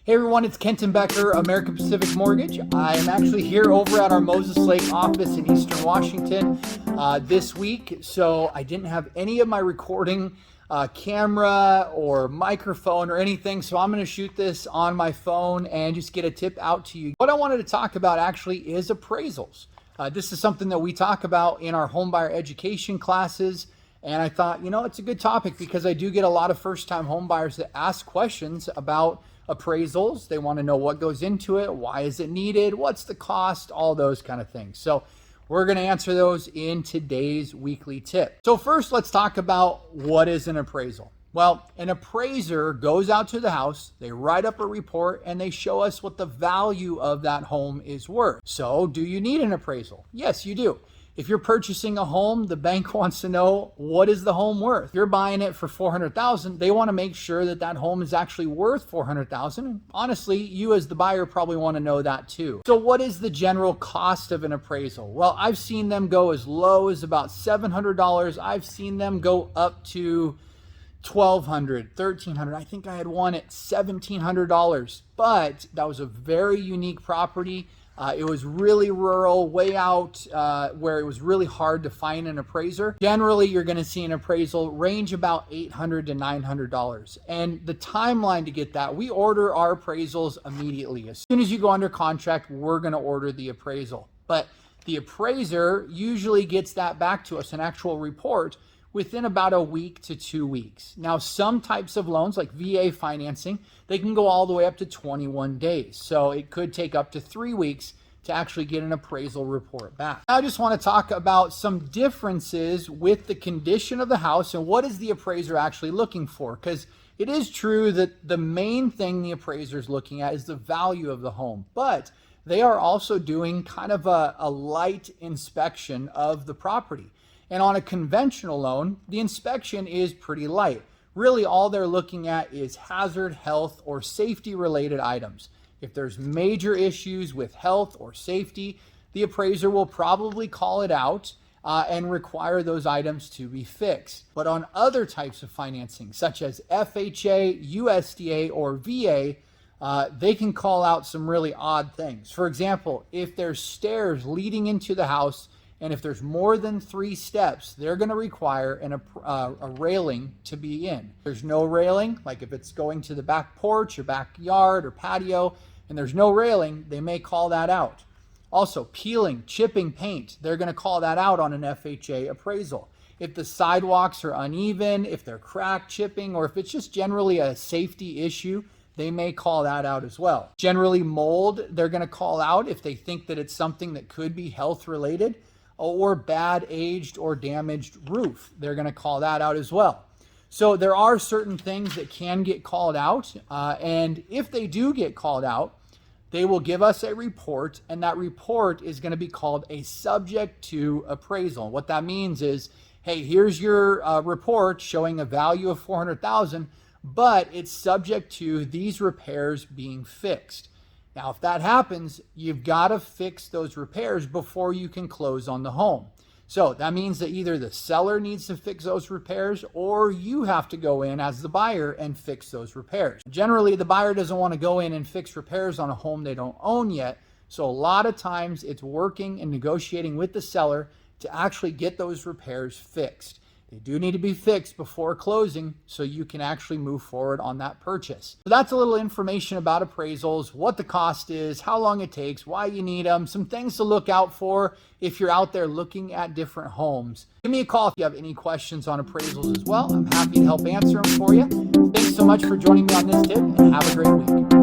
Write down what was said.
Hey everyone, it's Kenton Becker, American Pacific Mortgage. I am actually here over at our Moses Lake office in Eastern Washington this week. So I didn't have any of my recording camera or microphone or anything. So I'm going to shoot this on my phone and just get a tip out to you. What I wanted to talk about actually is appraisals. This is something that we talk about in our homebuyer education classes. And I thought, it's a good topic because I do get a lot of first-time homebuyers that ask questions about appraisals. They want to know what goes into it, why is it needed, what's the cost, all those kind of things. So we're going to answer those in today's weekly tip. So first, let's talk about what is an appraisal. Well, an appraiser goes out to the house, they write up a report, and they show us what the value of that home is worth. So do you need an appraisal? Yes, you do. If you're purchasing a home, the bank wants to know, what is the home worth? If you're buying it for $400,000, they want to make sure that that home is actually worth $400,000. Honestly, you as the buyer probably want to know that too. So what is the general cost of an appraisal? Well, I've seen them go as low as about $700. I've seen them go up to $1,200, $1,300. I think I had one at $1,700, but that was a very unique property. It was really rural, way out where it was really hard to find an appraiser. Generally, you're going to see an appraisal range about $800 to $900. And the timeline to get that, we order our appraisals immediately. As soon as you go under contract, we're going to order the appraisal. But the appraiser usually gets that back to us, an actual report, within about a week to 2 weeks. Now, some types of loans like VA financing, they can go all the way up to 21 days. So it could take up to 3 weeks to actually get an appraisal report back. I just want to talk about some differences with the condition of the house and what is the appraiser actually looking for? Because it is true that the main thing the appraiser is looking at is the value of the home, but they are also doing kind of a light inspection of the property. And on a conventional loan, the inspection is pretty light. Really, all they're looking at is hazard, health, or safety related items. If there's major issues with health or safety, the appraiser will probably call it out and require those items to be fixed. But on other types of financing, such as FHA, USDA, or VA, they can call out some really odd things. For example, if there's stairs leading into the house, and if there's more than 3 steps, they're going to require a railing to be in. If there's no railing, like if it's going to the back porch or backyard or patio, and there's no railing, they may call that out. Also, peeling, chipping paint, they're going to call that out on an FHA appraisal. If the sidewalks are uneven, if they're cracked, chipping, or if it's just generally a safety issue, they may call that out as well. Generally, mold, they're going to call out if they think that it's something that could be health related, or bad aged or damaged roof. They're going to call that out as well. So there are certain things that can get called out. And if they do get called out, they will give us a report, and that report is going to be called a subject to appraisal. What that means is, hey, here's your report showing a value of $400,000, but it's subject to these repairs being fixed. Now, if that happens, you've got to fix those repairs before you can close on the home. So that means that either the seller needs to fix those repairs or you have to go in as the buyer and fix those repairs. Generally, the buyer doesn't want to go in and fix repairs on a home they don't own yet. So a lot of times it's working and negotiating with the seller to actually get those repairs fixed. They do need to be fixed before closing so you can actually move forward on that purchase. So that's a little information about appraisals, what the cost is, how long it takes, why you need them, some things to look out for if you're out there looking at different homes. Give me a call if you have any questions on appraisals as well. I'm happy to help answer them for you. Thanks so much for joining me on this tip, and have a great week.